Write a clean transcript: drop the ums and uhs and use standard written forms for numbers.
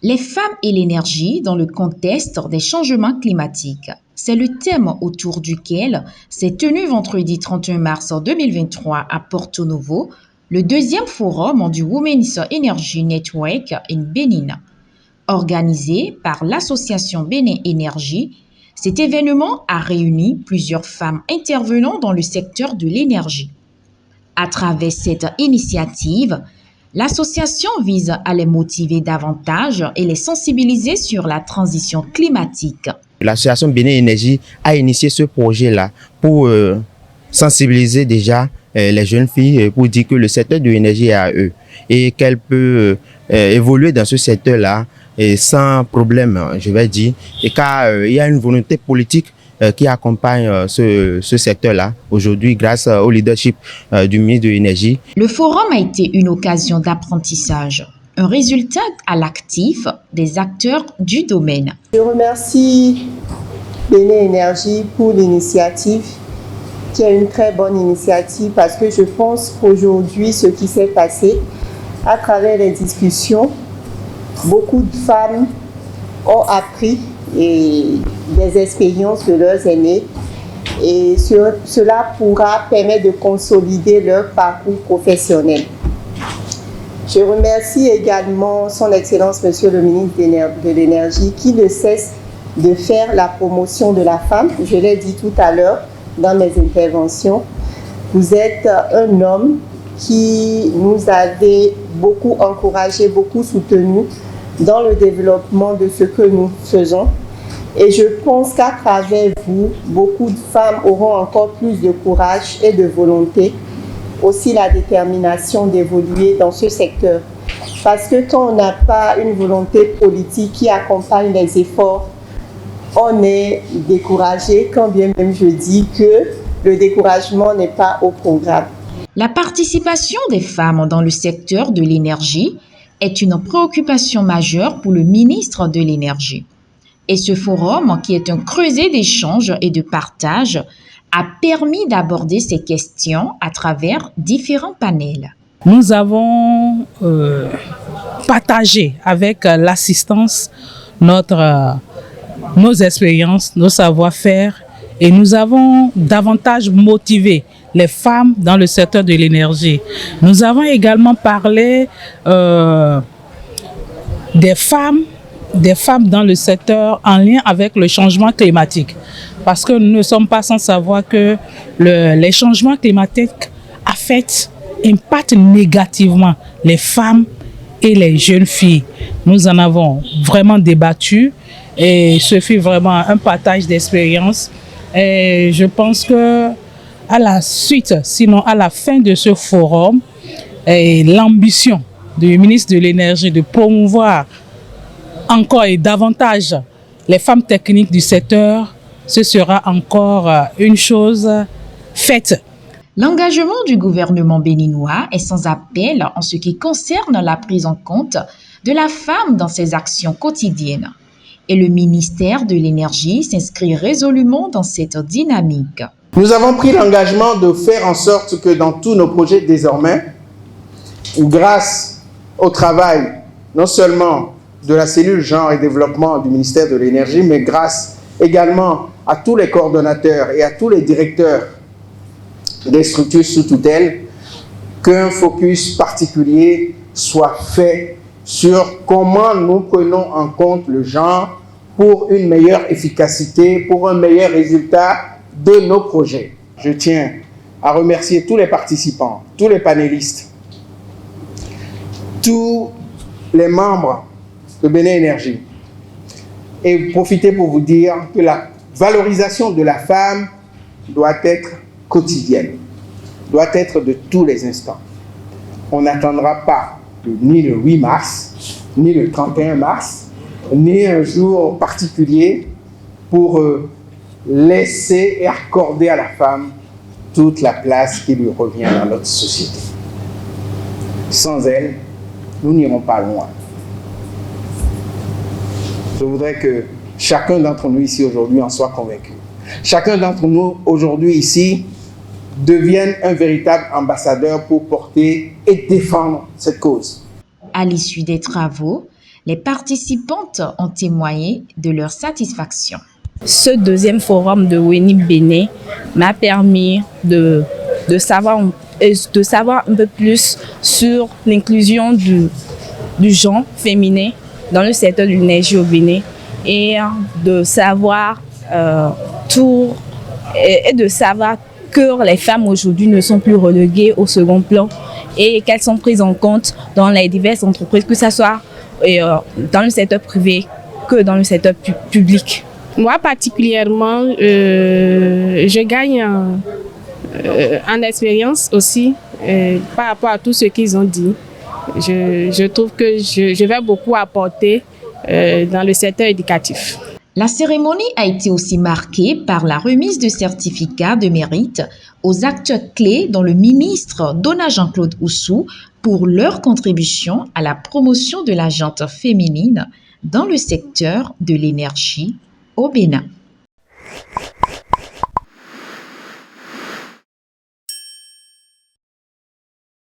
Les femmes et l'énergie dans le contexte des changements climatiques. C'est le thème autour duquel s'est tenu vendredi 31 mars 2023 à Porto Novo le deuxième forum du Women's Energy Network in Benin. Organisé par l'association Bénin Énergie, cet événement a réuni plusieurs femmes intervenant dans le secteur de l'énergie. À travers cette initiative, l'association vise à les motiver davantage et les sensibiliser sur la transition climatique. L'association Bénin Énergie a initié ce projet-là pour sensibiliser déjà les jeunes filles pour dire que le secteur de l'énergie est à eux et qu'elles peuvent évoluer dans ce secteur-là sans problème, je vais dire, et car il y a une volonté politique qui accompagne ce secteur-là aujourd'hui grâce au leadership du ministre de l'Énergie. Le forum a été une occasion d'apprentissage, un résultat à l'actif des acteurs du domaine. Je remercie Bénin Énergie pour l'initiative, qui est une très bonne initiative parce que je pense qu'aujourd'hui, ce qui s'est passé à travers les discussions, beaucoup de femmes ont appris des expériences de leurs aînés et cela pourra permettre de consolider leur parcours professionnel. Je remercie également son Excellence Monsieur le ministre de l'Énergie qui ne cesse de faire la promotion de la femme. Je l'ai dit tout à l'heure dans mes interventions. Vous êtes un homme qui nous avait beaucoup encouragé, beaucoup soutenu dans le développement de ce que nous faisons. Et je pense qu'à travers vous, beaucoup de femmes auront encore plus de courage et de volonté, aussi la détermination d'évoluer dans ce secteur. Parce que quand on n'a pas une volonté politique qui accompagne les efforts, on est découragé, quand bien même je dis que le découragement n'est pas au programme. La participation des femmes dans le secteur de l'énergie est une préoccupation majeure pour le ministre de l'Énergie. Et ce forum, qui est un creuset d'échanges et de partage, a permis d'aborder ces questions à travers différents panels. Nous avons partagé avec l'assistance nos expériences, nos savoir-faire et nous avons davantage motivé les femmes dans le secteur de l'énergie. Nous avons également parlé des femmes dans le secteur en lien avec le changement climatique. Parce que nous ne sommes pas sans savoir que les changements climatiques impactent négativement les femmes et les jeunes filles. Nous en avons vraiment débattu et ce fut vraiment un partage d'expérience. Et je pense que à la suite, sinon à la fin de ce forum, l'ambition du ministre de l'Énergie de promouvoir encore et davantage les femmes techniques du secteur, ce sera encore une chose faite. L'engagement du gouvernement béninois est sans appel en ce qui concerne la prise en compte de la femme dans ses actions quotidiennes. Et le ministère de l'Énergie s'inscrit résolument dans cette dynamique. Nous avons pris l'engagement de faire en sorte que dans tous nos projets désormais, grâce au travail non seulement de la cellule genre et développement du ministère de l'Énergie, mais grâce également à tous les coordonnateurs et à tous les directeurs des structures sous tutelle, qu'un focus particulier soit fait sur comment nous prenons en compte le genre pour une meilleure efficacité, pour un meilleur résultat de nos projets. Je tiens à remercier tous les participants, tous les panélistes, tous les membres de Bénin Énergie et profiter pour vous dire que la valorisation de la femme doit être quotidienne, doit être de tous les instants. On n'attendra pas ni le 8 mars, ni le 31 mars, ni un jour particulier pour laisser et accorder à la femme toute la place qui lui revient dans notre société. Sans elle, nous n'irons pas loin. Je voudrais que chacun d'entre nous ici aujourd'hui en soit convaincu. Chacun d'entre nous aujourd'hui ici devienne un véritable ambassadeur pour porter et défendre cette cause. À l'issue des travaux, Les participantes ont témoigné de leur satisfaction. Ce deuxième forum de WENIP Bénin m'a permis de savoir un peu plus sur l'inclusion du genre féminin dans le secteur de l'énergie au Bénin et de savoir que les femmes aujourd'hui ne sont plus reléguées au second plan et qu'elles sont prises en compte dans les diverses entreprises, que ce soit dans le secteur privé que dans le secteur public. Moi particulièrement, je gagne en expérience aussi par rapport à tout ce qu'ils ont dit. Je trouve que je vais beaucoup apporter dans le secteur éducatif. La cérémonie a été aussi marquée par la remise de certificats de mérite aux acteurs clés dont le ministre Dona Jean-Claude Oussou pour leur contribution à la promotion de la gente féminine dans le secteur de l'énergie au Bénin.